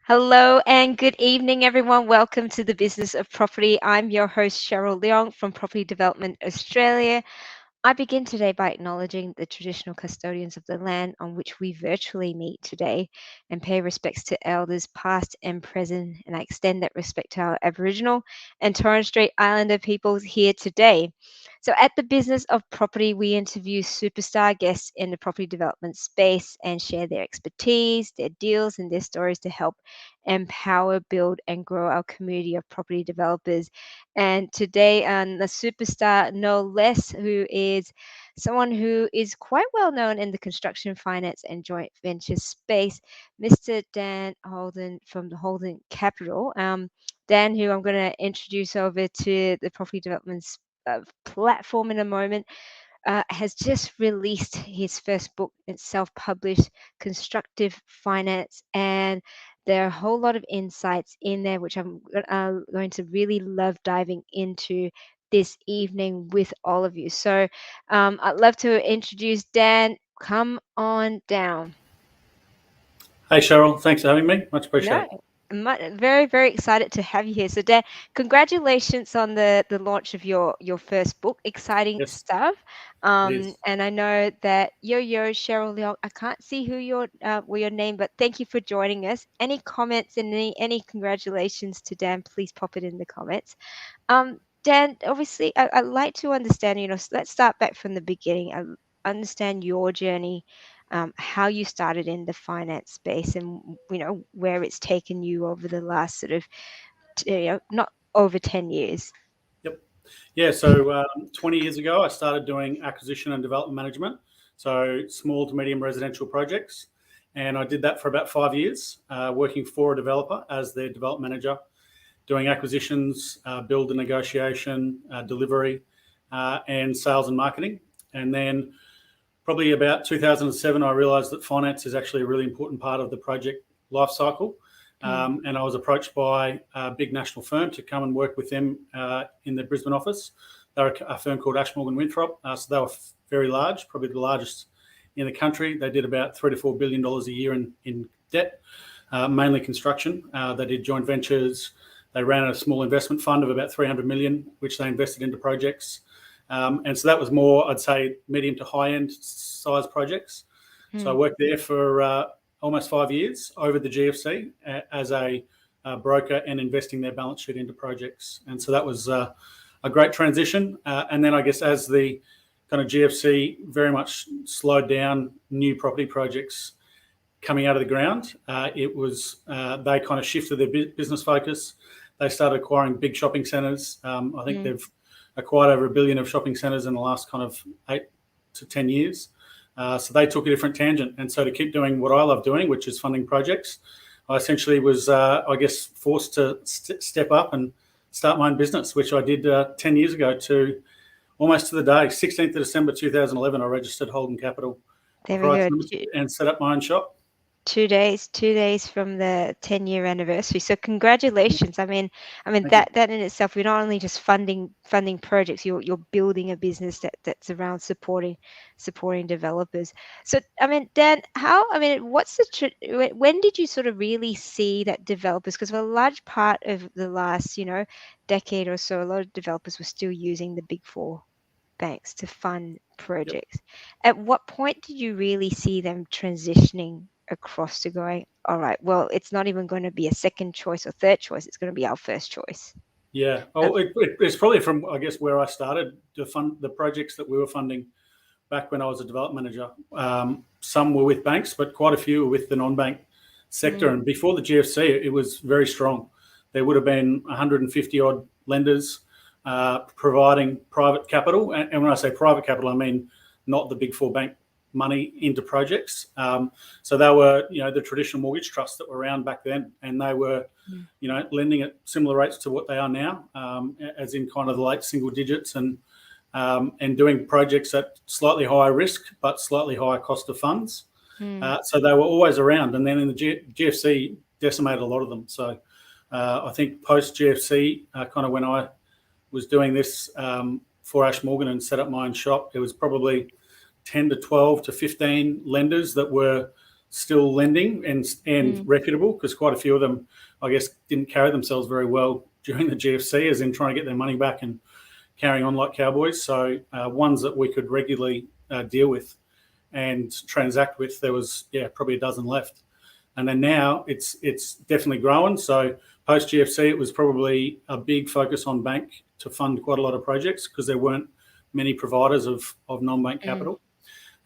Hello and good evening, everyone. Welcome to the Business of Property. I'm your host, Cheryl Leong from Property Development Australia. I begin today by acknowledging the traditional custodians of the land on which we virtually meet today and pay respects to elders past and present, and I extend that respect to our Aboriginal and Torres Strait Islander peoples here today. So, at the Business of Property, we interview superstar guests in the property development space and share their expertise, their deals, and their stories to help empower, build, and grow our community of property developers. And today, the superstar, no less, who is someone who is quite well known in the construction, finance, and joint venture space, Mr. Dan Holden from the Holden Capital. Dan, who I'm going to introduce over to the property development platform in a moment, has just released his first book. It's self-published, Constructive Finance, and there are a whole lot of insights in there, which I'm going to really love diving into this evening with all of you. So I'd love to introduce Dan. Come on down. Hey, Cheryl. Thanks for having me. Much No, appreciated. very, very excited to have you here. So, Dan, congratulations on the launch of your first book. Exciting Yes, stuff. it is. And I know that yo Cheryl Leong. I can't see who your name, but thank you for joining us. Any comments and any congratulations to Dan? Please pop it in the comments. Dan, obviously, I'd like to understand. Let's start back from the beginning. I understand your journey, how you started in the finance space, and where it's taken you over the last sort of not over 10 years. Yep. Yeah, so 20 years ago, I started doing acquisition and development management, so small to medium residential projects. And I did that for about 5 years, working for a developer as their development manager, doing acquisitions, build and negotiation, delivery, and sales and marketing. And then probably about 2007, I realised that finance is actually a really important part of the project life cycle. And I was approached by a big national firm to come and work with them in the Brisbane office. They're a firm called 𝗪 𝗪𝗔, so they were very large, probably the largest in the country. They did about $3 to $4 billion a year in debt, mainly construction. They did joint ventures. They ran a small investment fund of about 300 million, which they invested into projects. And so that was more, I'd say, medium to high-end size projects. So I worked there for almost 5 years over the GFC as a broker and investing their balance sheet into projects. And so that was a great transition. And then I guess as the kind of GFC very much slowed down new property projects coming out of the ground, it was they kind of shifted their business focus. They started acquiring big shopping centres. I think they've acquired over $1 billion of shopping centres in the last kind of 8 to 10 years. So they took a different tangent. And so to keep doing what I love doing, which is funding projects, I essentially was, I guess, forced to step up and start my own business, which I did 10 years ago to almost to the day. 16th of December 2011, I registered Holden Capital and set up my own shop. 2 days from the 10-year anniversary. So congratulations. I mean that in itself, you're not only just funding projects, you're building a business that's around supporting developers. So Dan, when did you sort of really see that developers, because for a large part of the last decade or so, a lot of developers were still using the big four banks to fund projects. At what point did you really see them transitioning across to going, all right, well, it's not even going to be a second choice or third choice, it's going to be our first choice? Yeah. It's probably from, I guess, where I started to fund the projects that we were funding back when I was a development manager. Some were with banks, but quite a few were with the non-bank sector. And before the GFC, it was very strong. There would have been 150 odd lenders providing private capital. And when I say private capital, I mean not the big four bank money into projects. So they were, the traditional mortgage trusts that were around back then, and they were, lending at similar rates to what they are now, as in kind of the late single digits, and doing projects at slightly higher risk but slightly higher cost of funds. So they were always around, and then in the GFC decimated a lot of them. So I think post GFC, kind of when I was doing this for 𝗪 𝗪𝗓 and set up my own shop, it was probably 10 to 12 to 15 lenders that were still lending and reputable, because quite a few of them, I guess, didn't carry themselves very well during the GFC, as in trying to get their money back and carrying on like cowboys. So ones that we could regularly deal with and transact with, there was probably a dozen left. And then now it's definitely growing. So post GFC, it was probably a big focus on bank to fund quite a lot of projects, because there weren't many providers of non-bank capital.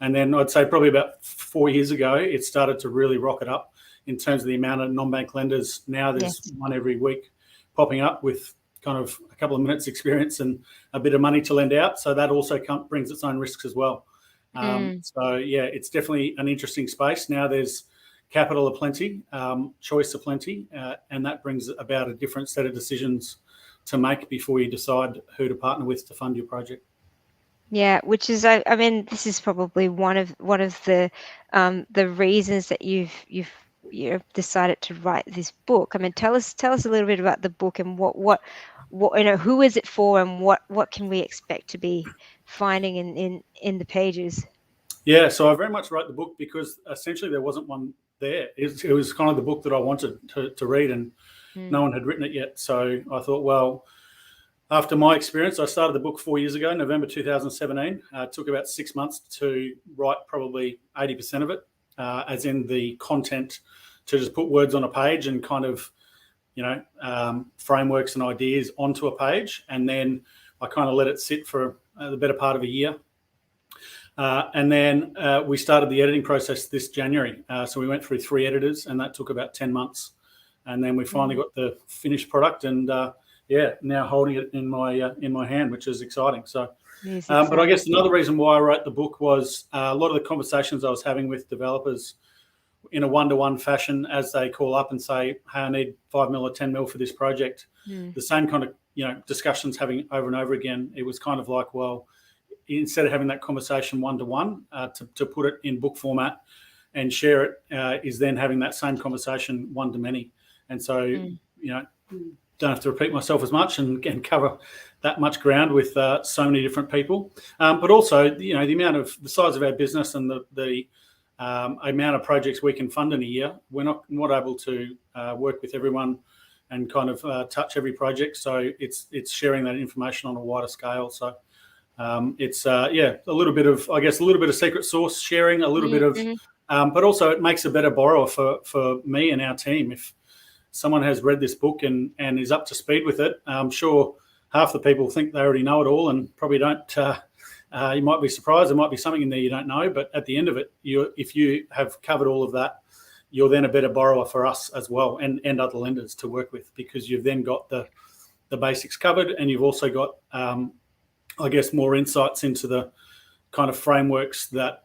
And then I'd say probably about 4 years ago, it started to really rocket up in terms of the amount of non-bank lenders. Now there's one every week popping up with kind of a couple of minutes experience and a bit of money to lend out. So that also brings its own risks as well. So yeah, it's definitely an interesting space. Now there's capital aplenty, choice aplenty, and that brings about a different set of decisions to make before you decide who to partner with to fund your project. Yeah, which is, I mean, this is probably one of the reasons that you've decided to write this book. I mean, tell us a little bit about the book and what who is it for, and what can we expect to be finding in the pages. Yeah, so I very much wrote the book because essentially there wasn't one there. It was kind of the book that I wanted to read, and no one had written it yet. So I thought, well, after my experience, I started the book 4 years ago, November 2017. It took about 6 months to write probably 80% of it, as in the content, to just put words on a page and kind of, frameworks and ideas onto a page. And then I kind of let it sit for the better part of a year. And then we started the editing process this January. So we went through 3 editors, and that took about 10 months. And then we finally got the finished product, and now holding it in my hand, which is exciting. So, but I guess another reason why I wrote the book was a lot of the conversations I was having with developers in a one-to-one fashion, as they call up and say, "Hey, I need 5 mil or 10 mil for this project." The same kind of discussions having over and over again. It was kind of like, well, instead of having that conversation one-to-one, to put it in book format and share it, is then having that same conversation one-to-many. And so, don't have to repeat myself as much and cover that much ground with so many different people. But also, the size of our business and the amount of projects we can fund in a year, we're not able to work with everyone and kind of touch every project. So it's sharing that information on a wider scale. So it's a little bit of secret sauce sharing, a little bit of, but also it makes a better borrower for me and our team. If someone has read this book and is up to speed with it, I'm sure half the people think they already know it all and probably don't. You might be surprised. There might be something in there you don't know, but at the end of it, if you have covered all of that, you're then a better borrower for us as well, and other lenders to work with, because you've then got the basics covered, and you've also got, I guess, more insights into the kind of frameworks that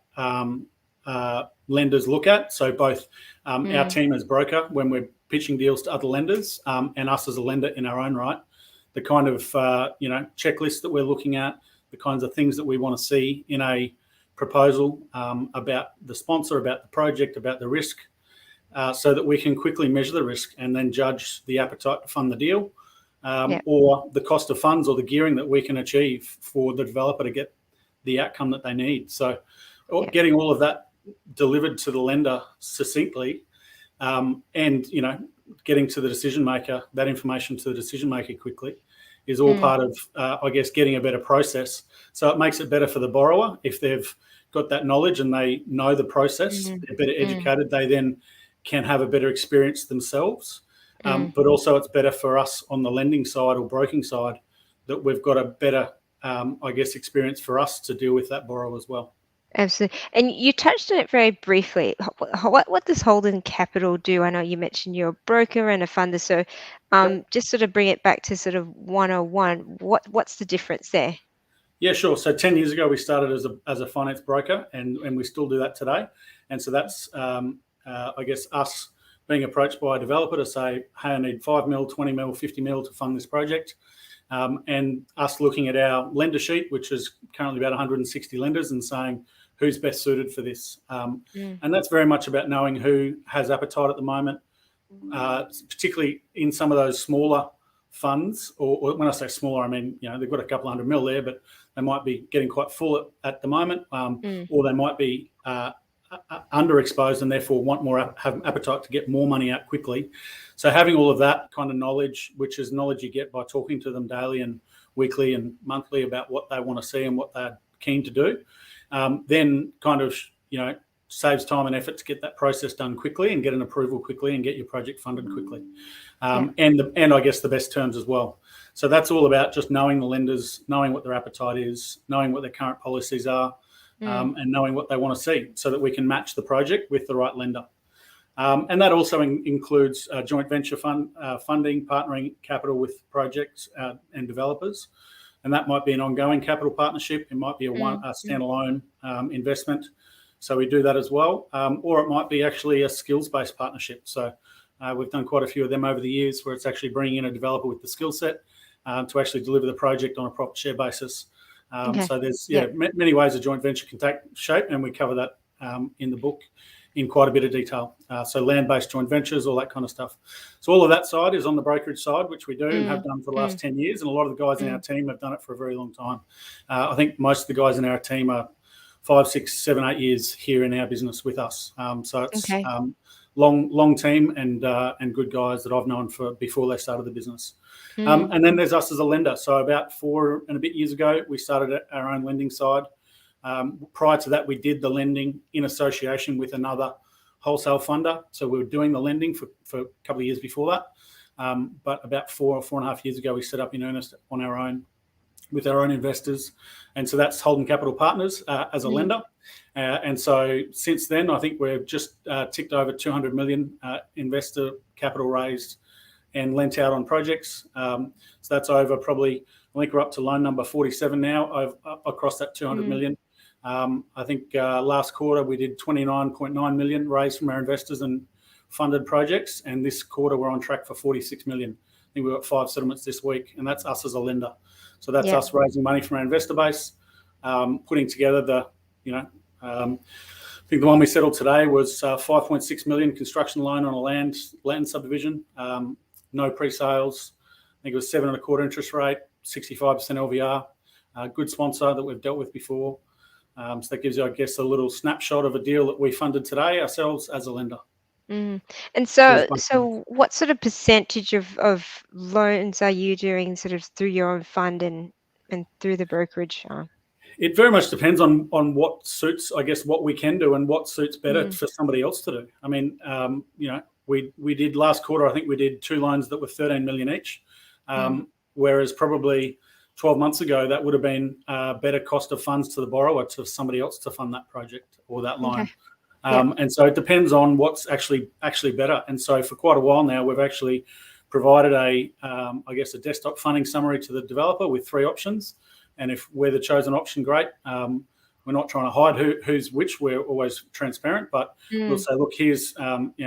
lenders look at. So both our team as broker, when we're pitching deals to other lenders, and us as a lender in our own right, the kind of checklist that we're looking at, the kinds of things that we want to see in a proposal, about the sponsor, about the project, about the risk, so that we can quickly measure the risk and then judge the appetite to fund the deal, or the cost of funds or the gearing that we can achieve for the developer to get the outcome that they need. So getting all of that delivered to the lender succinctly, and getting to the decision maker, that information to the decision maker quickly, is all part of, I guess, getting a better process. So it makes it better for the borrower if they've got that knowledge and they know the process, they're better educated, they then can have a better experience themselves. But also it's better for us on the lending side or broking side that we've got a better, I guess, experience for us to deal with that borrower as well. Absolutely. And you touched on it very briefly. What does Holden Capital do? I know you mentioned you're a broker and a funder. So just sort of bring it back to sort of 101. What's the difference there? Yeah, sure. So 10 years ago, we started as a finance broker, and we still do that today. And so that's, I guess, us being approached by a developer to say, hey, I need 5 mil, 20 mil, 50 mil to fund this project. And us looking at our lender sheet, which is currently about 160 lenders, and saying, who's best suited for this? And that's very much about knowing who has appetite at the moment, particularly in some of those smaller funds, or when I say smaller, I mean, they've got a couple hundred mil there, but they might be getting quite full at the moment, or they might be underexposed and therefore want more, have appetite to get more money out quickly. So having all of that kind of knowledge, which is knowledge you get by talking to them daily and weekly and monthly about what they want to see and what they're keen to do, then kind of, saves time and effort to get that process done quickly and get an approval quickly and get your project funded quickly. And I guess the best terms as well. So that's all about just knowing the lenders, knowing what their appetite is, knowing what their current policies are, and knowing what they want to see so that we can match the project with the right lender. And that also includes joint venture funding, partnering capital with projects and developers. And that might be an ongoing capital partnership. It might be a standalone investment. So we do that as well. Or it might be actually a skills-based partnership. So we've done quite a few of them over the years where it's actually bringing in a developer with the skill set to actually deliver the project on a profit share basis. So there's many ways a joint venture can take shape, and we cover that in the book in quite a bit of detail. So land-based joint ventures, all that kind of stuff. So all of that side is on the brokerage side, which we do and have done for the last 10 years. And a lot of the guys in our team have done it for a very long time. I think most of the guys in our team are 5, 6, 7, 8 years here in our business with us. So it's long team and good guys that I've known for before they started the business. And then there's us as a lender. So about 4 and a bit years ago, we started our own lending side. Prior to that, we did the lending in association with another wholesale funder. So we were doing the lending for a couple of years before that. But about 4.5 years ago, we set up in earnest on our own with our own investors. And so that's Holden Capital Partners as a lender. And so since then, I think we've just ticked over 200 million investor capital raised and lent out on projects. So that's over probably, I think we're up to loan number 47 now across that 200 million. I think last quarter we did 29.9 million raised from our investors and funded projects. And this quarter we're on track for 46 million. I think we've got 5 settlements this week, and that's us as a lender. So that's us raising money from our investor base, putting together the, I think the one we settled today was 5.6 million construction loan on a land subdivision, no pre-sales. I think it was 7.25% interest rate, 65% LVR, good sponsor that we've dealt with before. So that gives you, I guess, a little snapshot of a deal that we funded today ourselves as a lender. And so what sort of percentage of loans are you doing sort of through your own fund and through the brokerage? It very much depends on what suits, I guess, what we can do and what suits better for somebody else to do. I mean, we did last quarter, I think we did 2 loans that were 13 million each, whereas probably 12 months ago, that would have been better cost of funds to the borrower to somebody else to fund that project or that loan. And so it depends on what's actually better. And so for quite a while now, we've actually provided a desktop funding summary to the developer with 3 options. And if we're the chosen option, great. We're not trying to hide who's which. We're always transparent, but we'll say, look, here's,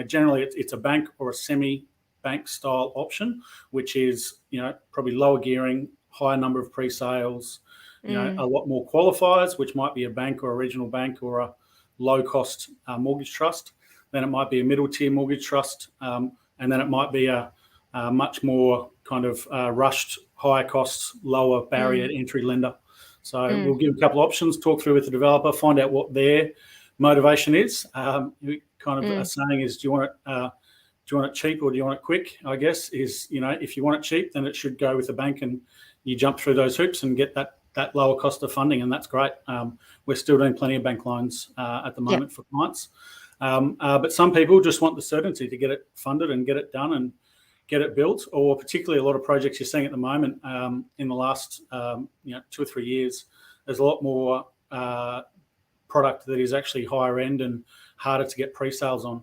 generally it's a bank or a semi-bank style option, which is, probably lower gearing, higher number of pre-sales, a lot more qualifiers, which might be a bank or a regional bank or a low-cost mortgage trust. Then it might be a middle-tier mortgage trust, and then it might be a much more kind of rushed, higher costs, lower barrier entry lender. So we'll give a couple of options, talk through with the developer, find out what their motivation is. A saying is, do you want it cheap or do you want it quick? I guess is, if you want it cheap, then it should go with the bank and you jump through those hoops and get that lower cost of funding, and that's great. We're still doing plenty of bank loans at the moment for clients. But some people just want the certainty to get it funded and get it done and get it built, or particularly a lot of projects you're seeing at the moment in the last 2 or 3 years, there's a lot more product that is actually higher end and harder to get pre-sales on.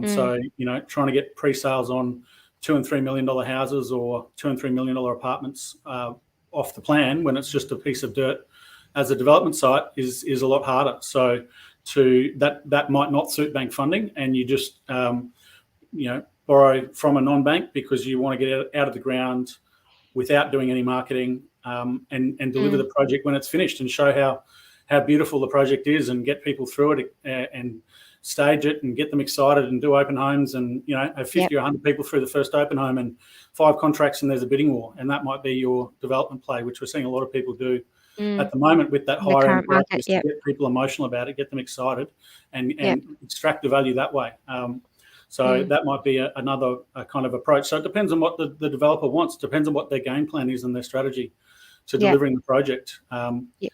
So, trying to get pre-sales on $2 and $3 million houses or $2 and $3 million apartments off the plan when it's just a piece of dirt as a development site is a lot harder. So that might not suit bank funding, and you just borrow from a non-bank because you want to get it out of the ground without doing any marketing and deliver the project when it's finished and show how beautiful the project is and get people through it and stage it and get them excited and do open homes and have 50 or 100 people through the first open home and 5 contracts and there's a bidding war, and that might be your development play, which we're seeing a lot of people do at the moment with that in the higher end current product market. is to get people emotional about it, get them excited, and Yep. extract the value that way. So that might be another kind of approach. So it depends on what the developer wants. Depends on what their game plan is and their strategy to delivering the project. Yep.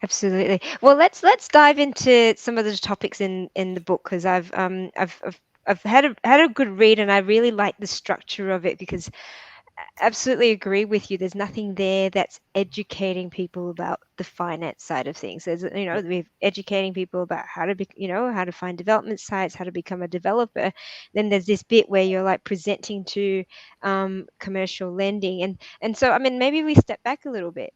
Absolutely. Well, let's dive into some of the topics in the book, because I've had a good read, and I really like the structure of it, because I absolutely agree with you. There's nothing there that's educating people about the finance side of things. There's, we're educating people about how to be, how to find development sites, how to become a developer. Then there's this bit where you're like presenting to commercial lending, and so I mean, maybe we step back a little bit,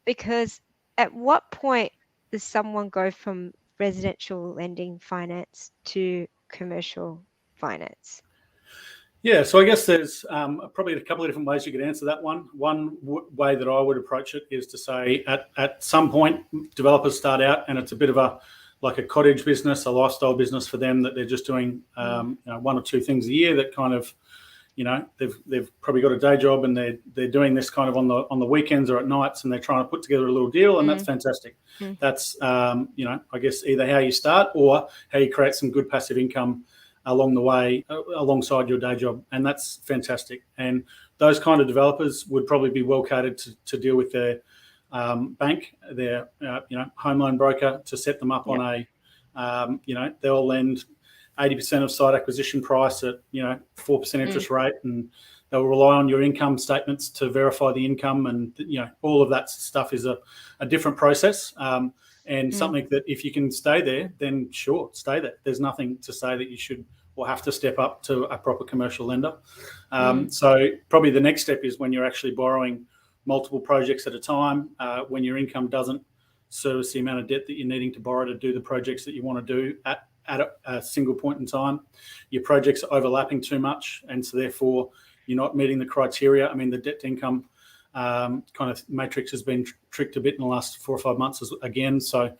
because at what point does someone go from residential lending finance to commercial finance? Yeah, so I guess there's probably a couple of different ways you could answer that one. One way that I would approach it is to say at some point developers start out and it's a bit of a cottage business, a lifestyle business for them, that they're just doing one or two things a year that kind of, they've probably got a day job and they're doing this kind of on the weekends or at nights, and they're trying to put together a little deal, and that's fantastic. That's I guess either how you start or how you create some good passive income along the way, alongside your day job, and that's fantastic. And those kind of developers would probably be well catered to deal with their bank, their home loan broker, to set them up on a they'll lend 80% of site acquisition price at 4% interest rate, and they'll rely on your income statements to verify the income, and all of that stuff is a different process. And something that if you can stay there, then sure, stay there. There's nothing to say that you should or have to step up to a proper commercial lender. So probably the next step is when you're actually borrowing multiple projects at a time, when your income doesn't service the amount of debt that you're needing to borrow to do the projects that you want to do at a single point in time. Your projects are overlapping too much, and so therefore you're not meeting the criteria. I mean, the debt to income kind of matrix has been tricked a bit in the last 4 or 5 months again. So,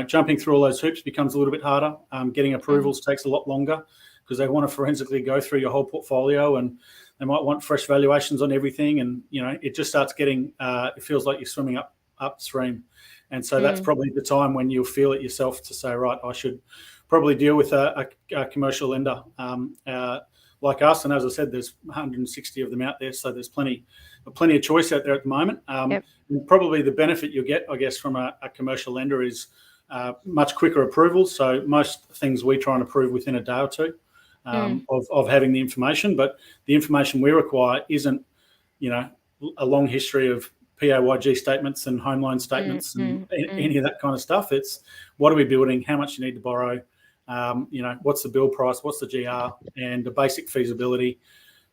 jumping through all those hoops becomes a little bit harder. Getting approvals takes a lot longer because they want to forensically go through your whole portfolio, and they might want fresh valuations on everything. And, it just starts getting, it feels like you're swimming upstream. And so that's probably the time when you'll feel it yourself to say, right, I should probably deal with a commercial lender like us. And as I said, there's 160 of them out there, so there's plenty of choice out there at the moment. And probably the benefit you'll get, I guess, from a commercial lender is much quicker approvals. So most things we try and approve within a day or two of having the information. But the information we require isn't, a long history of PAYG statements and home loan statements and any of that kind of stuff. It's what are we building, how much you need to borrow, what's the build price, what's the GR, and the basic feasibility.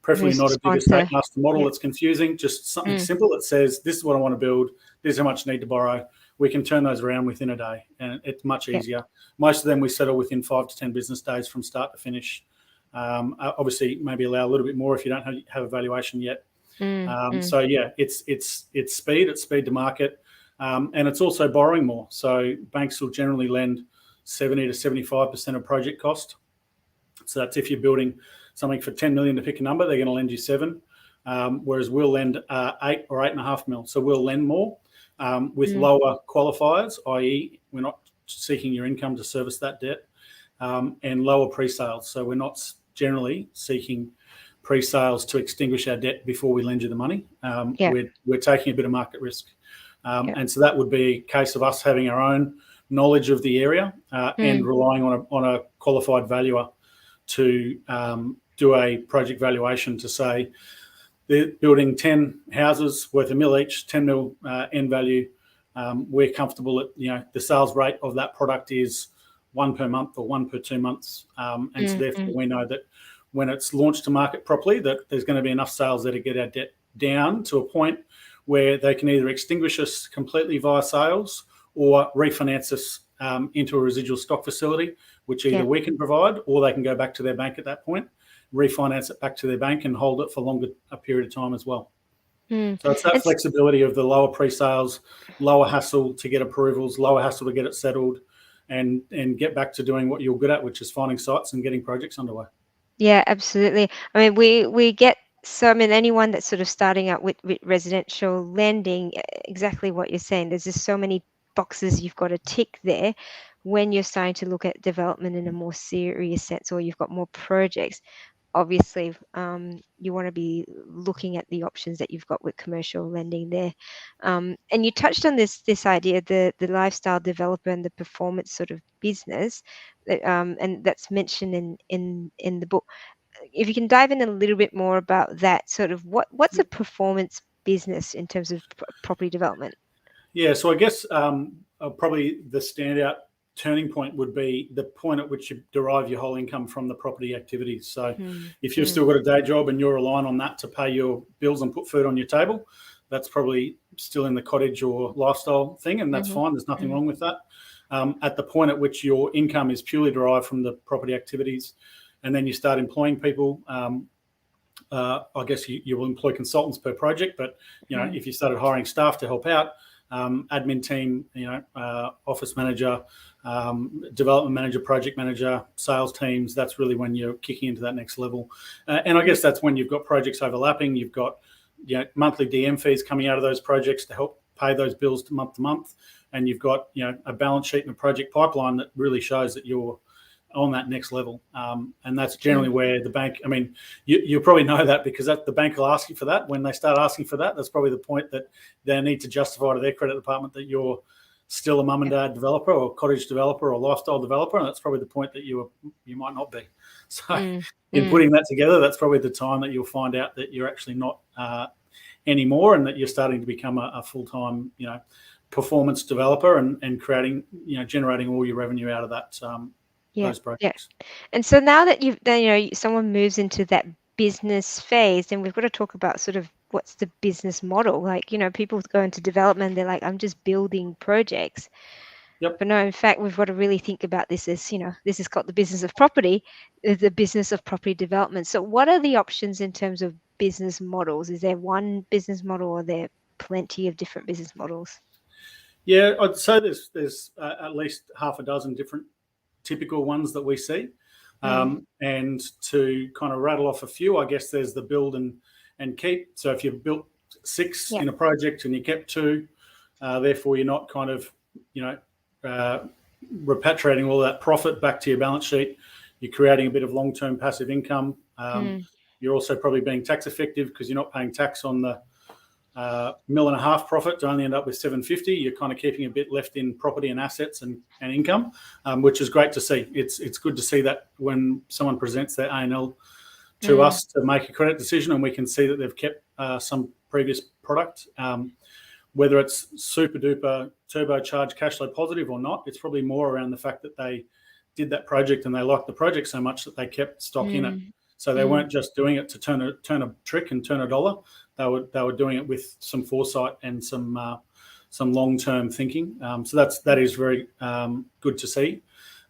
Preferably not a big estate master model that's confusing, just something simple that says, this is what I want to build, this is how much I need to borrow. We can turn those around within a day, and it's much easier. Most of them we settle within 5 to 10 business days from start to finish. Obviously, maybe allow a little bit more if you don't have a valuation yet. So yeah, it's speed to market, and it's also borrowing more. So banks will generally lend 70 to 75% of project cost. So that's if you're building something for 10 million, to pick a number, they're going to lend you 7, whereas we'll lend 8 or 8.5 mil. So we'll lend more with lower qualifiers, i.e. we're not seeking your income to service that debt, and lower pre-sales. So we're not generally seeking pre-sales to extinguish our debt before we lend you the money. We're taking a bit of market risk. And so that would be a case of us having our own knowledge of the area and relying on a qualified valuer to do a project valuation to say they're building 10 houses worth $1 million each, 10 mil end value. We're comfortable that the sales rate of that product is 1 per month or 1 per 2 months, and so therefore we know that when it's launched to market properly, that there's going to be enough sales there to get our debt down to a point where they can either extinguish us completely via sales or refinance us into a residual stock facility, which either we can provide, or they can go back to their bank at that point, refinance it back to their bank and hold it for longer a period of time as well. So it's that flexibility of the lower pre-sales, lower hassle to get approvals, lower hassle to get it settled, and get back to doing what you're good at, which is finding sites and getting projects underway. Yeah, absolutely. I mean, we get So, I mean, anyone that's sort of starting out with residential lending, exactly what you're saying, there's just so many boxes you've got to tick there when you're starting to look at development in a more serious sense, or you've got more projects. Obviously, you want to be looking at the options that you've got with commercial lending there. And you touched on this idea, the lifestyle developer and the performance sort of business, and that's mentioned in the book. If you can dive in a little bit more about that, sort of what's a performance business in terms of property development? Yeah, so I guess probably the standout turning point would be the point at which you derive your whole income from the property activities. So if you've still got a day job and you're relying on that to pay your bills and put food on your table, that's probably still in the cottage or lifestyle thing, and that's fine. There's nothing wrong with that. At the point at which your income is purely derived from the property activities, and then you start employing people, I guess you will employ consultants per project, but if you started hiring staff to help out, admin team, office manager, development manager, project manager, sales teams, that's really when you're kicking into that next level. And I guess that's when you've got projects overlapping, you've got monthly DM fees coming out of those projects to help pay those bills to month, and you've got a balance sheet and a project pipeline that really shows that you're on that next level. And that's generally where the bank, I mean, you probably know that because the bank will ask you for that. When they start asking for that, that's probably the point that they need to justify to their credit department that you're still a mum and dad developer or cottage developer or lifestyle developer, and that's probably the point that you might not be. So in putting that together, that's probably the time that you'll find out that you're actually not anymore, and that you're starting to become a full-time, performance developer and creating, generating all your revenue out of that. Those projects. Yeah. And so now that someone moves into that business phase, then we've got to talk about sort of what's the business model. Like, people go into development, they're like, I'm just building projects. Yep. But no, in fact, we've got to really think about this as, this is called the business of property, the business of property development. So what are the options in terms of business models? Is there one business model, or are there plenty of different business models? Yeah, I'd say there's at least half a dozen different typical ones that we see. And to kind of rattle off a few, I guess there's the build and keep. So if you've built 6 in a project and you kept 2, therefore you're not kind of, repatriating all that profit back to your balance sheet. You're creating a bit of long-term passive income. You're also probably being tax effective because you're not paying tax on the $1.5 million profit to only end up with $750. You're kind of keeping a bit left in property and assets and income, which is great to see. It's good to see that when someone presents their A&L to us to make a credit decision, and we can see that they've kept some previous product. Whether it's super duper turbocharged cash flow positive or not, it's probably more around the fact that they did that project and they liked the project so much that they kept stock in it. So they weren't just doing it to turn a trick and turn a dollar. They were doing it with some foresight and some long-term thinking. So that is very good to see.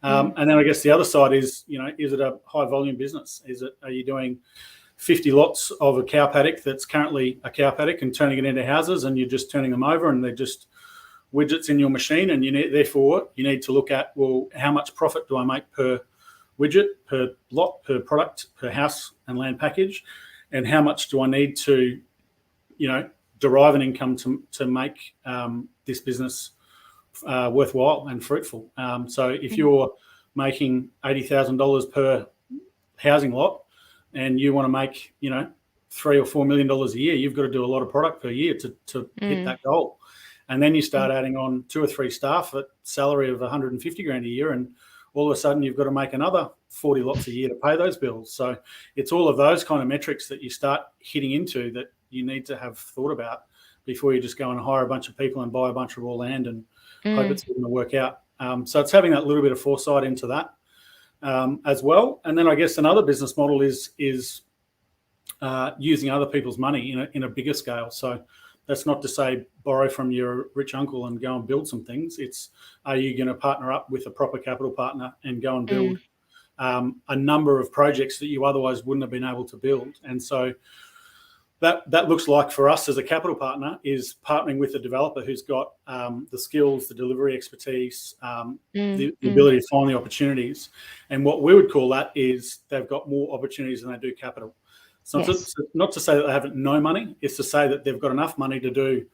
And then I guess the other side is, is it a high volume business? Are you doing 50 lots of a cow paddock that's currently a cow paddock and turning it into houses, and you're just turning them over and they're just widgets in your machine, and therefore you need to look at, well, how much profit do I make per widget, per lot, per product, per house and land package, and how much do I need to, derive an income to make this business worthwhile and fruitful. So if you're making $80,000 per housing lot and you want to make, $3 or $4 million a year, you've got to do a lot of product per year to hit that goal. And then you start adding on 2 or 3 staff at salary of $150,000 a year, and all of a sudden you've got to make another 40 lots a year to pay those bills. So it's all of those kind of metrics that you start hitting into that you need to have thought about before you just go and hire a bunch of people and buy a bunch of raw land and hope it's going to work out. So it's having that little bit of foresight into that as well. And then I guess another business model is using other people's money in a bigger scale. So that's not to say borrow from your rich uncle and go and build some things. It's, are you going to partner up with a proper capital partner and go and build a number of projects that you otherwise wouldn't have been able to build? And so that looks like, for us as a capital partner, is partnering with a developer who's got the skills, the delivery expertise, the ability to find the opportunities. And what we would call that is they've got more opportunities than they do capital. Not to say that they haven't no money. It's to say that they've got enough money to do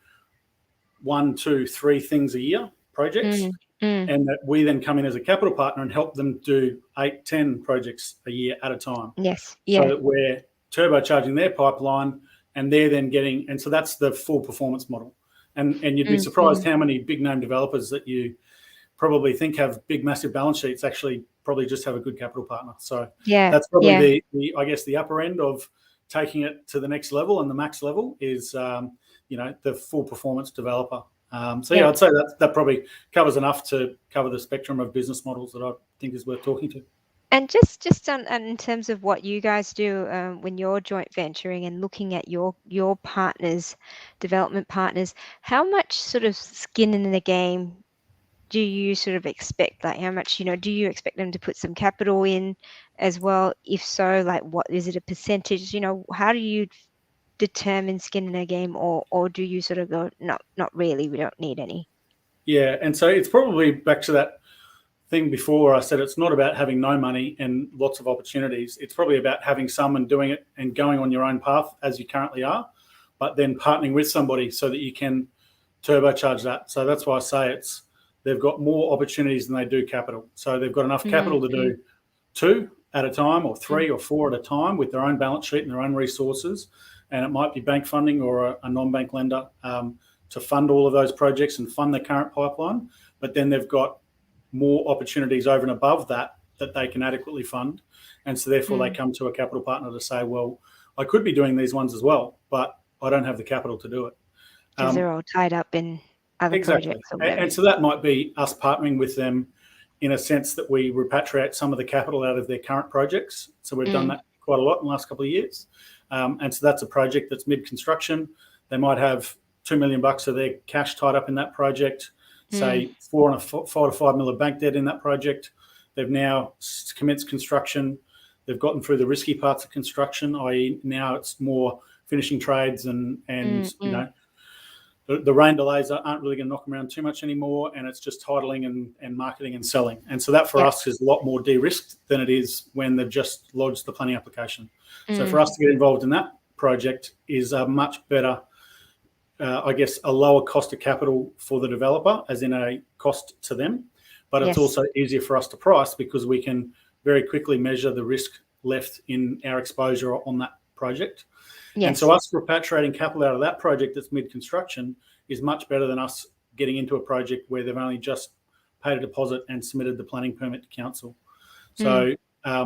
1, 2, 3 things a year, projects, and that we then come in as a capital partner and help them do 8, 10 projects a year at a time. Yes. So that we're turbocharging their pipeline, and they're then getting, and so that's the full performance model. And you'd be surprised how many big name developers that you probably think have big, massive balance sheets actually probably just have a good capital partner. So that's probably the I guess the upper end of taking it to the next level, and the max level is the full performance developer. I'd say that probably covers enough to cover the spectrum of business models that I think is worth talking to. And just on in terms of what you guys do when you're joint venturing and looking at your partners, development partners, how much sort of skin in the game do you sort of expect? Like, how much, do you expect them to put some capital in as well? If so, like, what is it, a percentage? How do you determine skin in the game, or do you sort of go, no, not really, we don't need any? Yeah, and so it's probably back to that thing before I said, it's not about having no money and lots of opportunities. It's probably about having some and doing it and going on your own path as you currently are, but then partnering with somebody so that you can turbocharge that. So that's why I say they've got more opportunities than they do capital. So they've got enough capital to do 2 at a time, or 3 or 4 at a time, with their own balance sheet and their own resources. And it might be bank funding or a non-bank lender to fund all of those projects and fund the current pipeline. But then they've got more opportunities over and above that they can adequately fund. And so therefore they come to a capital partner to say, well, I could be doing these ones as well, but I don't have the capital to do it. Because they're all tied up in other projects. And so that might be us partnering with them in a sense that we repatriate some of the capital out of their current projects. So we've done that quite a lot in the last couple of years. And so that's a project that's mid-construction. They might have $2 million of their cash tied up in that project, say 4 to 5 million of bank debt in that project. They've now commenced construction. They've gotten through the risky parts of construction, i.e. now it's more finishing trades and the rain delays aren't really going to knock them around too much anymore, and it's just titling and marketing and selling. And so that for us is a lot more de-risked than it is when they've just lodged the planning application. So for us to get involved in that project is a much better, I guess, a lower cost of capital for the developer, as in a cost to them. But it's also easier for us to price because we can very quickly measure the risk left in our exposure on that project. Yes. And so us repatriating capital out of that project that's mid-construction is much better than us getting into a project where they've only just paid a deposit and submitted the planning permit to council. So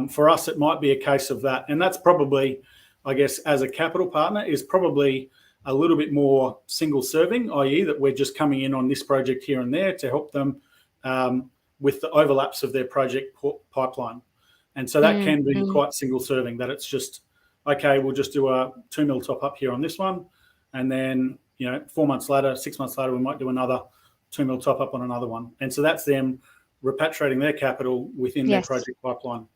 for us, it might be a case of that. And that's probably, I guess, as a capital partner, is probably a little bit more single serving, i.e. that we're just coming in on this project here and there to help them with the overlaps of their project pipeline. And so that can be quite single serving, that it's just, okay, we'll just do a 2 mil top up here on this one. And then, 4 months later, 6 months later, we might do another 2 mil top up on another one. And so that's them repatriating their capital within their project pipeline.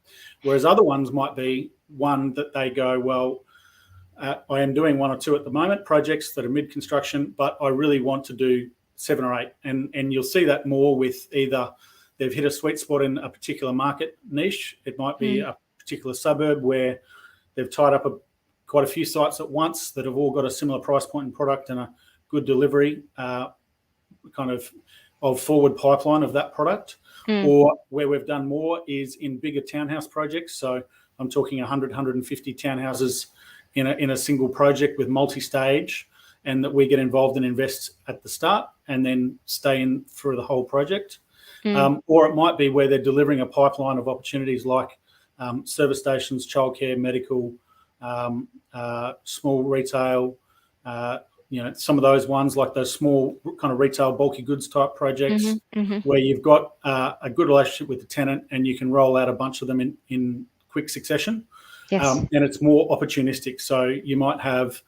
Whereas other ones might be one that they go, well, I am doing 1 or 2 at the moment, projects that are mid-construction, but I really want to do 7 or 8. And you'll see that more with either they've hit a sweet spot in a particular market niche. It might be a particular suburb where they've tied up quite a few sites at once that have all got a similar price point and product and a good delivery kind of forward pipeline of that product. Or where we've done more is in bigger townhouse projects. So I'm talking 100, 150 townhouses in a single project with multi-stage, and that we get involved and invest at the start and then stay in through the whole project. Or it might be where they're delivering a pipeline of opportunities like service stations, childcare, medical, small retail, some of those ones like those small kind of retail bulky goods type projects where you've got a good relationship with the tenant and you can roll out a bunch of them in quick succession. And it's more opportunistic. So you might have,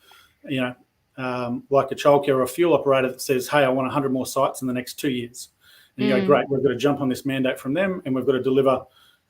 like a childcare or a fuel operator that says, hey, I want 100 more sites in the next 2 years. And you go, great, we've got to jump on this mandate from them and we've got to deliver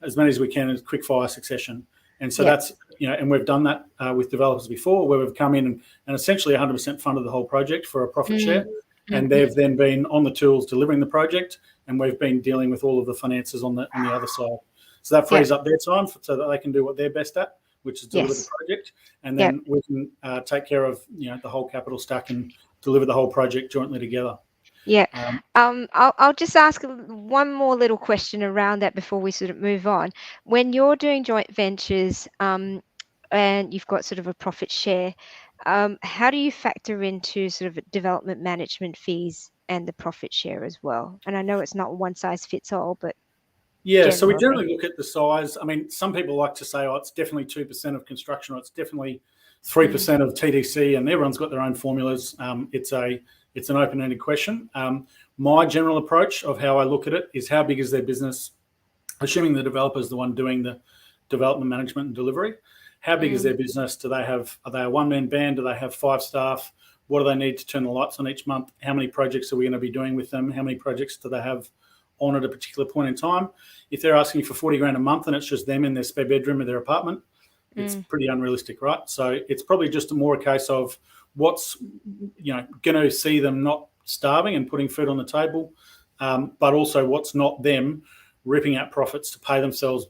as many as we can in quick fire succession. And so that's, and we've done that with developers before where we've come in and essentially 100% funded the whole project for a profit share. And they've then been on the tools delivering the project, and we've been dealing with all of the finances on the other side. So that frees up their time so that they can do what they're best at, which is deliver the project, and Yep. then we can take care of the whole capital stack and deliver the whole project jointly together. Yeah. I'll just ask one more little question around that before we sort of move on. When you're doing joint ventures, and you've got sort of a profit share, how do you factor into sort of development management fees and the profit share as well? And I know it's not one size fits all, but yeah, so we generally look at the size. I mean, some people like to say, oh, it's definitely 2% of construction, or it's definitely 3% of TDC, and everyone's got their own formulas. It's an open-ended question. My general approach of how I look at it is, how big is their business? Assuming the developer is the one doing the development management and delivery, how big is their business? Are they a one-man band? Do they have 5 staff? What do they need to turn the lights on each month? How many projects are we going to be doing with them? How many projects do they have on at a particular point in time? If they're asking for 40 grand a month and it's just them in their spare bedroom of their apartment, it's pretty unrealistic, right? So it's probably just more a case of what's going to see them not starving and putting food on the table, but also what's not them ripping out profits to pay themselves,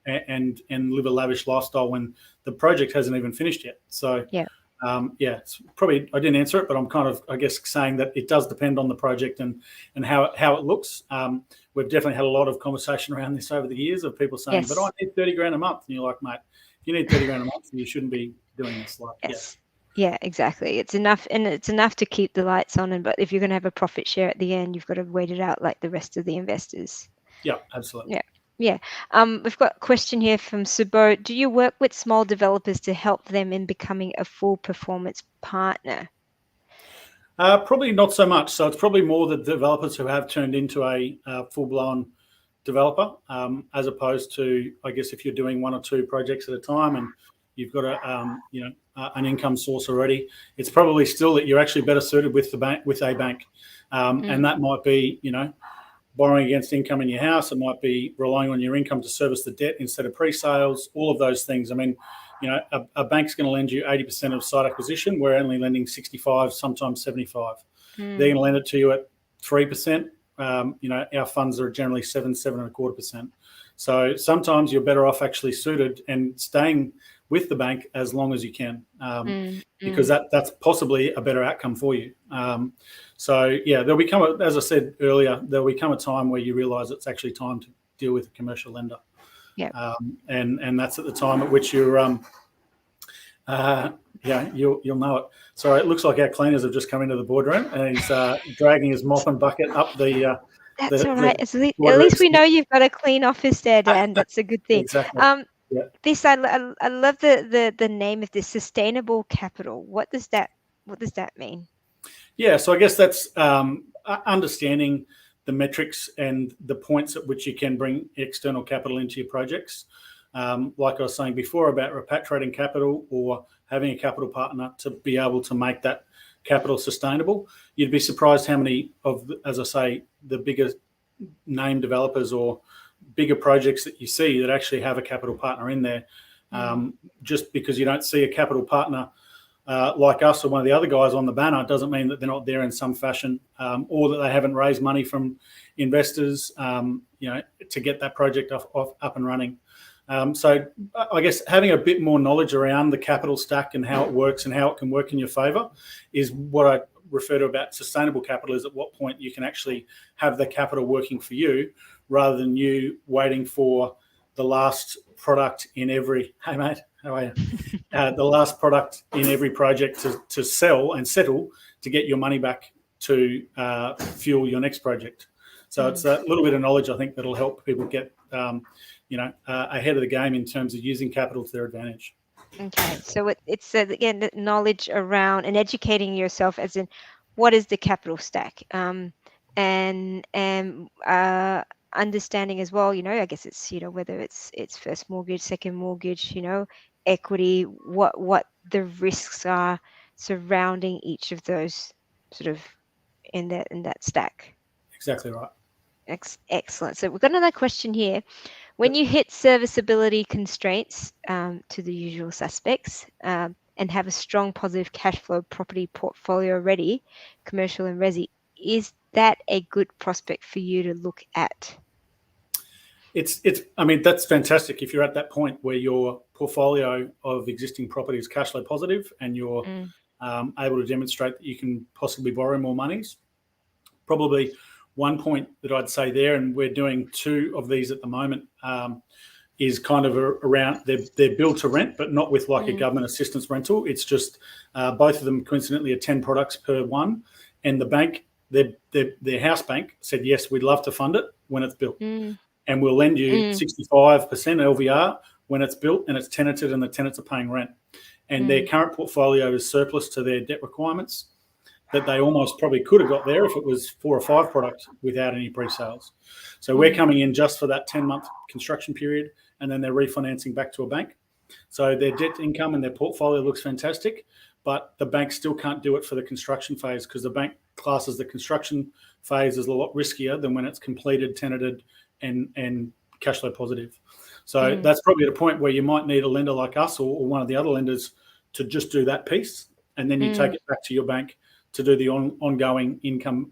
and live a lavish lifestyle when the project hasn't even finished yet. So it's probably, I didn't answer it, but I'm kind of, I guess, saying that it does depend on the project and how it looks. We've definitely had a lot of conversation around this over the years of people saying, but I need 30 grand a month. And you're like, mate, if you need 30 grand a month, you shouldn't be doing this. Yeah, exactly. It's enough, and it's enough to keep the lights on. But if you're going to have a profit share at the end, you've got to wait it out like the rest of the investors. Yeah, absolutely. Yeah. We've got a question here from Subo. Do you work with small developers to help them in becoming a full performance partner? Probably not so much. So it's probably more the developers who have turned into a full-blown developer, as opposed to, I guess, if you're doing 1 or 2 projects at a time and you've got an income source already, it's probably still that you're actually better suited with a bank, and that might be borrowing against income in your house. It might be relying on your income to service the debt instead of pre-sales. All of those things. I mean, a bank's going to lend you 80% of site acquisition. We're only lending 65, sometimes 75. They're going to lend it to you at 3%. Our funds are generally 7.25%. So sometimes you're better off actually suited and staying with the bank as long as you can, because that's possibly a better outcome for you. So there'll become, as I said earlier, there'll become a time where you realise it's actually time to deal with a commercial lender. Yeah. And that's at the time at which you're, you'll know it. So it looks like our cleaners have just come into the boardroom and he's dragging his mop and bucket up the. That's all right. At least we know you've got a clean office there, Dan. That's a good thing. Exactly. This I love the name of this, sustainable capital. What does that mean? Yeah, so I guess that's understanding the metrics and the points at which you can bring external capital into your projects. Like I was saying before about repatriating capital or having a capital partner to be able to make that capital sustainable. You'd be surprised how many of, as I say, the bigger name developers or bigger projects that you see that actually have a capital partner in there. Just because you don't see a capital partner like us or one of the other guys on the banner doesn't mean that they're not there in some fashion, or that they haven't raised money from investors, to get that project up and running. So I guess having a bit more knowledge around the capital stack and how it works and how it can work in your favour is what I refer to about sustainable capital, is at what point you can actually have the capital working for you rather than you waiting for the last product in every, hey mate, how are you? The last product in every project to sell and settle to get your money back to fuel your next project. So it's a little bit of knowledge, I think, that'll help people get ahead of the game in terms of using capital to their advantage. Okay, so it's again the knowledge around and educating yourself as in what is the capital stack, and understanding as well. I guess it's whether it's first mortgage, second mortgage, equity, what the risks are surrounding each of those sort of in that stack. Exactly right. Excellent. So we've got another question here. When you hit serviceability constraints, to the usual suspects, and have a strong positive cash flow property portfolio ready, commercial and resi, is that a good prospect for you to look at? I mean, that's fantastic if you're at that point where your portfolio of existing property is cash flow positive and you're able to demonstrate that you can possibly borrow more monies. Probably one point that I'd say there, and we're doing 2 of these at the moment, is kind of around they're built to rent, but not with like a government assistance rental. It's just both of them coincidentally are 10 products per one, and the bank, their house bank said yes, we'd love to fund it when it's built, and we'll lend you 65% LVR when it's built and it's tenanted and the tenants are paying rent, and their current portfolio is surplus to their debt requirements. That they almost probably could have got there if it was 4 or 5 products without any pre-sales. So we're coming in just for that 10-month construction period, and then they're refinancing back to a bank. So their debt income and their portfolio looks fantastic, but the bank still can't do it for the construction phase because the bank classes the construction phase as a lot riskier than when it's completed, tenanted, and cash flow positive. So that's probably at a point where you might need a lender like us or one of the other lenders to just do that piece, and then you take it back to your bank to do the ongoing income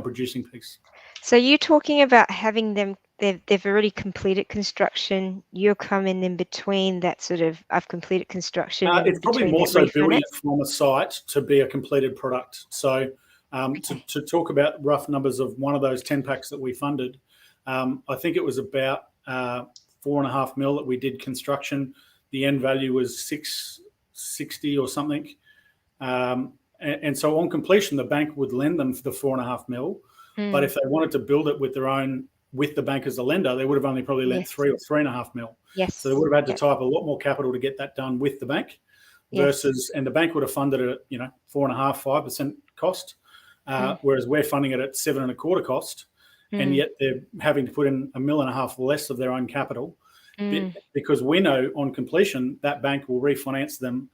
producing piece. So you're talking about having them, they've already completed construction. You're coming in between that sort of, I've completed construction. It's probably more so building it from a site to be a completed product. So to talk about rough numbers of one of those 10 packs that we funded, I think it was about 4.5 mil that we did construction. The end value was 660 or something. And so on completion, the bank would lend them for the 4.5 mil. But if they wanted to build it with the bank as a lender, they would have only probably lent 3 or 3.5 mil. Yes. So they would have had to tie up a lot more capital to get that done with the bank versus, and the bank would have funded it at, 4.5-5% cost. Whereas we're funding it at 7.25% cost. And yet they're having to put in $1.5 million less of their own capital because we know on completion, that bank will refinance them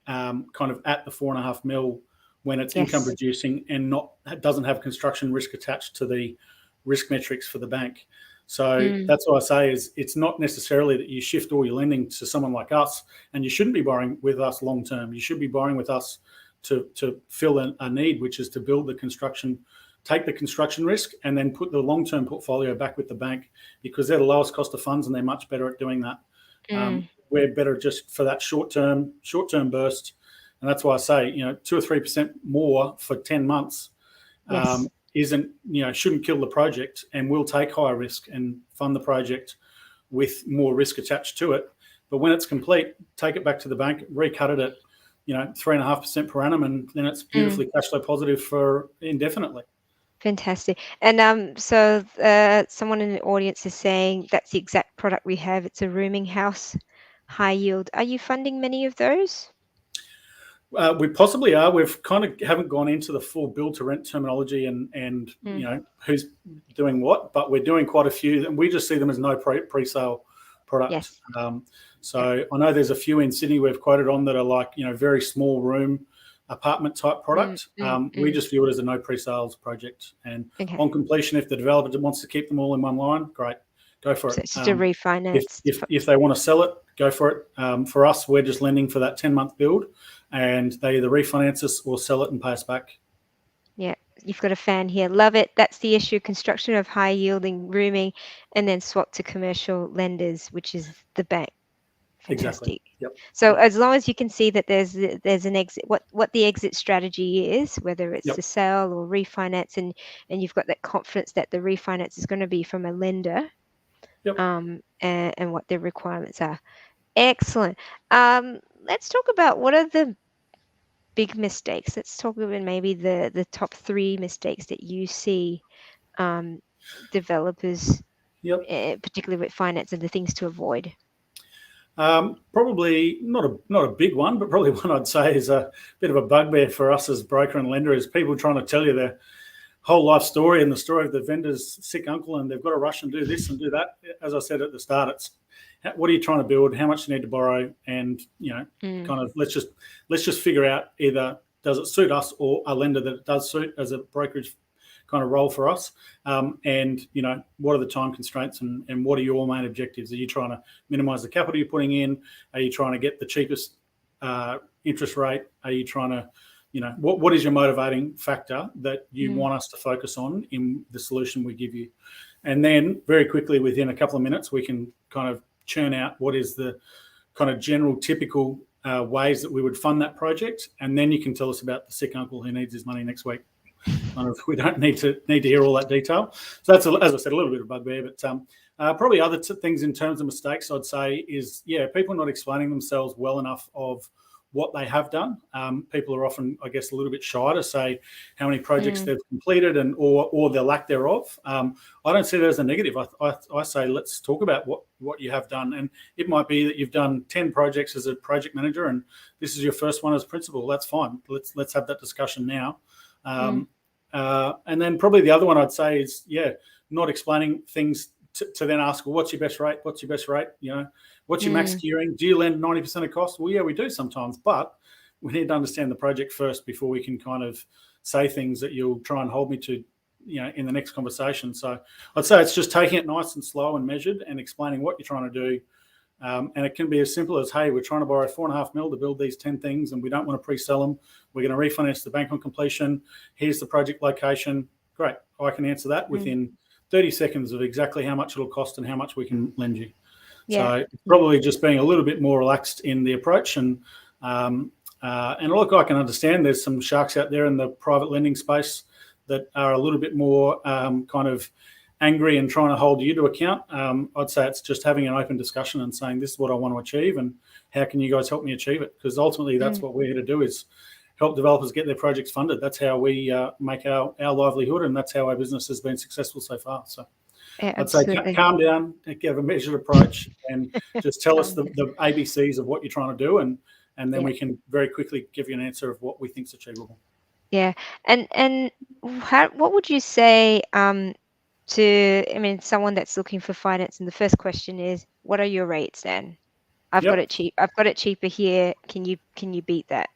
kind of at the 4.5 mil when it's income producing and doesn't have construction risk attached to the risk metrics for the bank. So that's what I say is it's not necessarily that you shift all your lending to someone like us, and you shouldn't be borrowing with us long term. You should be borrowing with us to fill a need, which is to build the construction, take the construction risk, and then put the long-term portfolio back with the bank because they're the lowest cost of funds and they're much better at doing that. We're better just for that short-term burst. And that's why I say, 2 or 3% more for 10 months shouldn't kill the project, and we'll take higher risk and fund the project with more risk attached to it. But when it's complete, take it back to the bank, recut it at, 3.5% per annum, and then it's beautifully cash flow positive for indefinitely. Fantastic. And so someone in the audience is saying that's the exact product we have. It's a rooming house, high yield. Are you funding many of those? We possibly are. We've kind of haven't gone into the full build to rent terminology and who's doing what, but we're doing quite a few, and we just see them as no pre-sale product. Yes. I know there's a few in Sydney we've quoted on that are like very small room apartment type product. We just view it as a no pre-sales project, and on completion, if the developer wants to keep them all in one line, great, go for it. So it's just a refinance. If they want to sell it, go for it. For us, we're just lending for that 10-month build, and they either refinance us or sell it and pay us back. Yeah, you've got a fan here. Love it. That's the issue. Construction of high yielding rooming and then swap to commercial lenders, which is the bank. Fantastic. Exactly. Yep. So as long as you can see that there's an exit, what the exit strategy is, whether it's the sale or refinance, and you've got that confidence that the refinance is going to be from a lender, and what their requirements are. Excellent. Let's talk about what are the big mistakes. Let's talk about maybe the top 3 mistakes that you see developers, particularly with finance, and the things to avoid. Probably not a big one, but probably one I'd say is a bit of a bugbear for us as broker and lender is people trying to tell you their whole life story and the story of the vendor's sick uncle, and they've got to rush and do this and do that. As I said at the start, it's what are you trying to build? How much do you need to borrow? And kind of let's just figure out either does it suit us or a lender that it does suit as a brokerage kind of role for us. And what are the time constraints and what are your main objectives? Are you trying to minimize the capital you're putting in? Are you trying to get the cheapest interest rate? Are you trying to, what is your motivating factor that you want us to focus on in the solution we give you? And then very quickly, within a couple of minutes, we can kind of churn out what is the kind of general typical ways that we would fund that project. And then you can tell us about the sick uncle who needs his money next week. Kind of, we don't need to hear all that detail. So that's, as I said, a little bit of bugbear. But probably other things in terms of mistakes, I'd say, is, people not explaining themselves well enough of what they have done. People are often, I guess, a little bit shy to say how many projects they've completed or the lack thereof. I don't see that as a negative. I say let's talk about what you have done. And it might be that you've done 10 projects as a project manager and this is your first one as principal. That's fine. Let's have that discussion now. And then probably the other one I'd say is, not explaining things to then ask, well, what's your best rate? What's your best rate? What's your max gearing? Do you lend 90% of cost? Well, yeah, we do sometimes, but we need to understand the project first before we can kind of say things that you'll try and hold me to, in the next conversation. So I'd say it's just taking it nice and slow and measured and explaining what you're trying to do. And it can be as simple as, hey, we're trying to borrow 4.5 mil to build these 10 things and we don't want to pre-sell them. We're going to refinance the bank on completion. Here's the project location. Great. I can answer that within 30 seconds of exactly how much it'll cost and how much we can lend you. So probably just being a little bit more relaxed in the approach. And look, I can understand there's some sharks out there in the private lending space that are a little bit more kind of angry and trying to hold you to account. I'd say it's just having an open discussion and saying, this is what I want to achieve and how can you guys help me achieve it? Because ultimately that's what we're here to do, is help developers get their projects funded. That's how we make our livelihood, and that's how our business has been successful so far. So I'd say calm down, have a measured approach, and just tell us the ABCs of what you're trying to do, and then we can very quickly give you an answer of what we think is achievable. Yeah, and what would you say to someone that's looking for finance? And the first question is, what are your rates then? I've got it cheap. I've got it cheaper here. Can you beat that?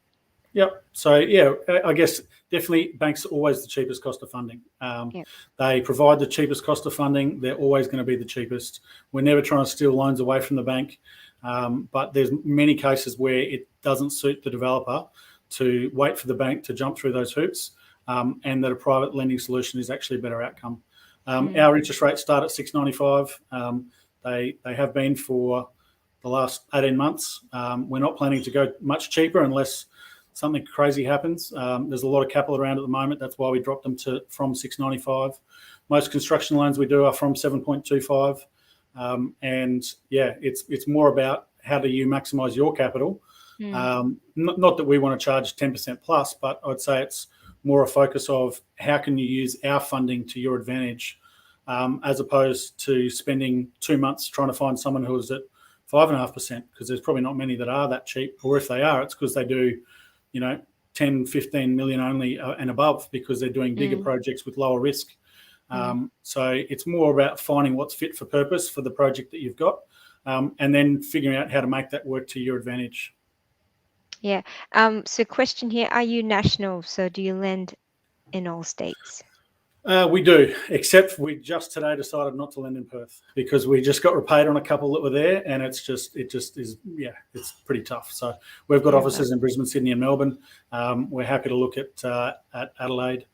Yep. So, I guess definitely banks are always the cheapest cost of funding. They provide the cheapest cost of funding. They're always going to be the cheapest. We're never trying to steal loans away from the bank. But there's many cases where it doesn't suit the developer to wait for the bank to jump through those hoops, and that a private lending solution is actually a better outcome. Our interest rates start at 6.95. They have been for the last 18 months. We're not planning to go much cheaper unless something crazy happens. There's a lot of capital around at the moment. That's why we dropped them from 6.95. Most construction loans we do are from 7.25. It's more about how do you maximize your capital. Not that we want to charge 10% plus, but I'd say it's more a focus of how can you use our funding to your advantage, as opposed to spending 2 months trying to find someone who is at 5.5%, because there's probably not many that are that cheap, or if they are, it's because they do 10, 15 million only and above, because they're doing bigger projects with lower risk. So it's more about finding what's fit for purpose for the project that you've got, and then figuring out how to make that work to your advantage. Yeah. So question here, are you national? So do you lend in all states? We do, except we just today decided not to lend in Perth because we just got repaid on a couple that were there, and it just is, it's pretty tough. So we've got offices in Brisbane, Sydney, and Melbourne. We're happy to look at Adelaide.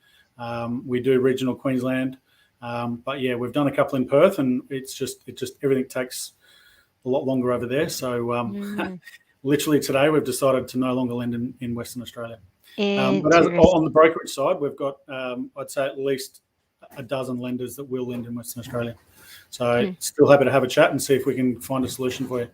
We do regional Queensland, but we've done a couple in Perth, and it's just everything takes a lot longer over there. So literally today we've decided to no longer lend in Western Australia. But on the brokerage side, we've got, I'd say, at least a dozen lenders that will lend in Western Australia. So still happy to have a chat and see if we can find a solution for you.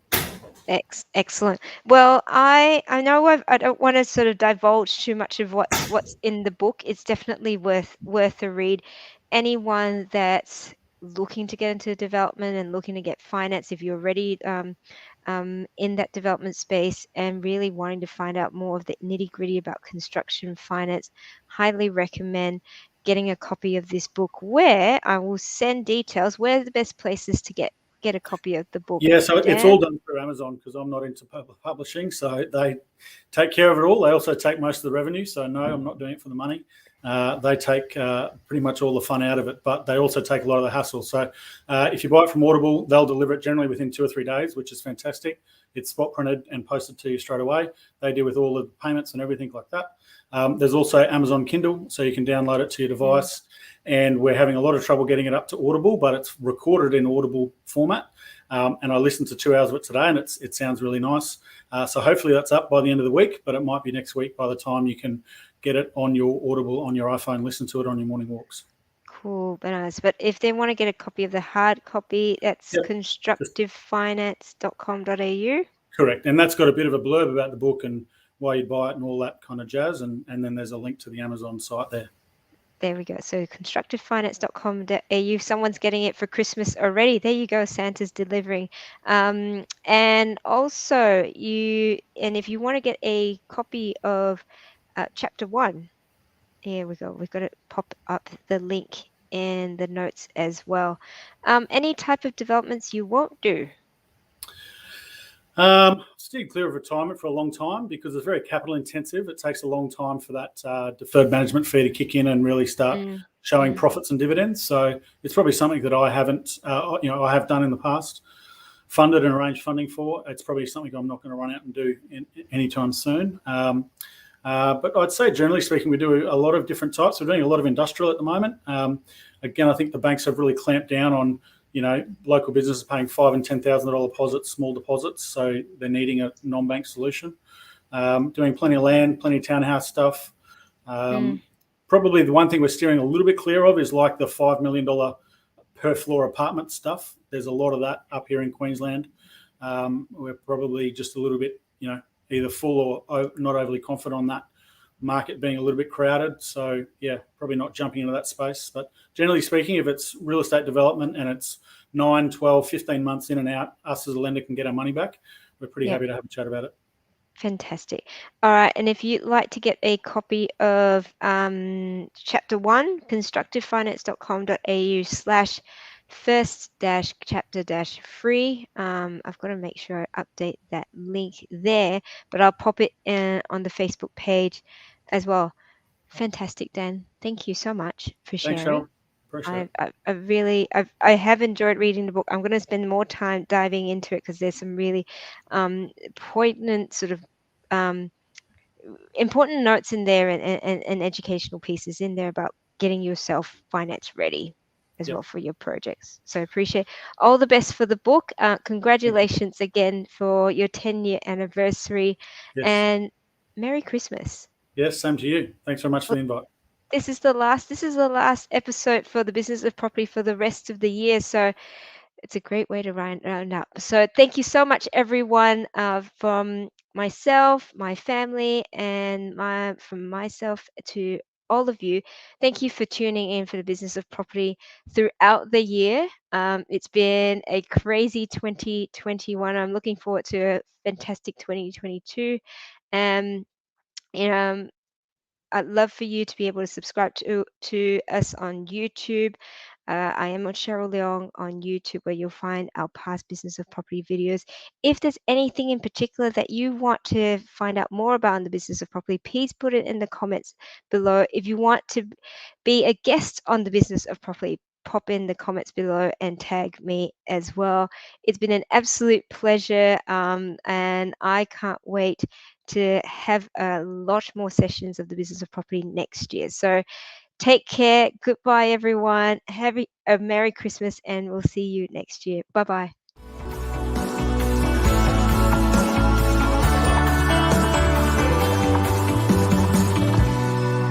Excellent. Well, I know I don't want to sort of divulge too much of what's in the book. It's definitely worth a read. Anyone that's looking to get into development and looking to get finance, if you're already in that development space and really wanting to find out more of the nitty-gritty about construction finance, highly recommend getting a copy of this book, where I will send details. Where are the best places to get a copy of the book? So it's all done through Amazon, because I'm not into publishing, so they take care of it all. They also take most of the revenue, so no, I'm not doing it for the money. They take pretty much all the fun out of it, but they also take a lot of the hassle. So if you buy it from Audible, they'll deliver it generally within 2 or 3 days, which is fantastic. It's spot printed and posted to you straight away. They deal with all the payments and everything like that. There's also Amazon Kindle, so you can download it to your device. And we're having a lot of trouble getting it up to Audible, but it's recorded in Audible format. And I listened to 2 hours of it today, and it sounds really nice. So hopefully that's up by the end of the week, but it might be next week by the time you can get it on your Audible on your iPhone, listen to it on your morning walks. Cool, bananas. But if they want to get a copy of the hard copy, that's constructivefinance.com.au. Correct. And that's got a bit of a blurb about the book and why you buy it and all that kind of jazz. And then there's a link to the Amazon site there. There we go. So constructivefinance.com.au. Someone's getting it for Christmas already. There you go. Santa's delivering. And also if you want to get a copy of chapter 1, here we go. We've got to pop up the link in the notes as well. Any type of developments you won't do? Steer clear of retirement for a long time because it's very capital intensive. It takes a long time for that deferred management fee to kick in and really start showing profits and dividends. So it's probably something that I haven't, I have done in the past, funded and arranged funding for. It's probably something I'm not going to run out and do anytime soon. But I'd say generally speaking, we do a lot of different types. We're doing a lot of industrial at the moment. Again, I think the banks have really clamped down on local businesses paying $5,000 and $10,000 deposits, small deposits. So they're needing a non-bank solution. Doing plenty of land, plenty of townhouse stuff. Probably the one thing we're steering a little bit clear of is like the $5 million per floor apartment stuff. There's a lot of that up here in Queensland. We're probably just a little bit, either full or not overly confident on that market being a little bit crowded. So yeah, probably not jumping into that space. But generally speaking, if it's real estate development and it's 9, 12, 15 months in and out, us as a lender can get our money back. We're pretty happy to have a chat about it. Fantastic. All right. And if you'd like to get a copy of chapter 1, constructivefinance.com.au/first-chapter-free. I've got to make sure I update that link there, but I'll pop it on the Facebook page as well. Fantastic, Dan. Thank you so much for sharing. Thanks, Cheryl. Appreciate it. I have enjoyed reading the book. I'm going to spend more time diving into it because there's some really poignant sort of important notes in there and educational pieces in there about getting yourself finance ready as well for your projects. So appreciate all the best for the book. Congratulations again for your 10-year anniversary and Merry Christmas. Yes, same to you. Thanks very much for the invite. This is the last episode for the Business of Property for the rest of the year. So it's a great way to round up. So thank you so much, everyone, from myself, my family, and from myself to all of you. Thank you for tuning in for the Business of Property throughout the year. It's been a crazy 2021. I'm looking forward to a fantastic 2022. I'd love for you to be able to subscribe to us on YouTube. I am on Cheryl Leong on YouTube, where you'll find our past Business of Property videos. If there's anything in particular that you want to find out more about in the Business of Property, please put it in the comments below. If you want to be a guest on the Business of Property, pop in the comments below and tag me as well. It's been an absolute pleasure, and I can't wait to have a lot more sessions of the Business of Property next year. So take care. Goodbye, everyone. Have a Merry Christmas, and we'll see you next year. Bye-bye.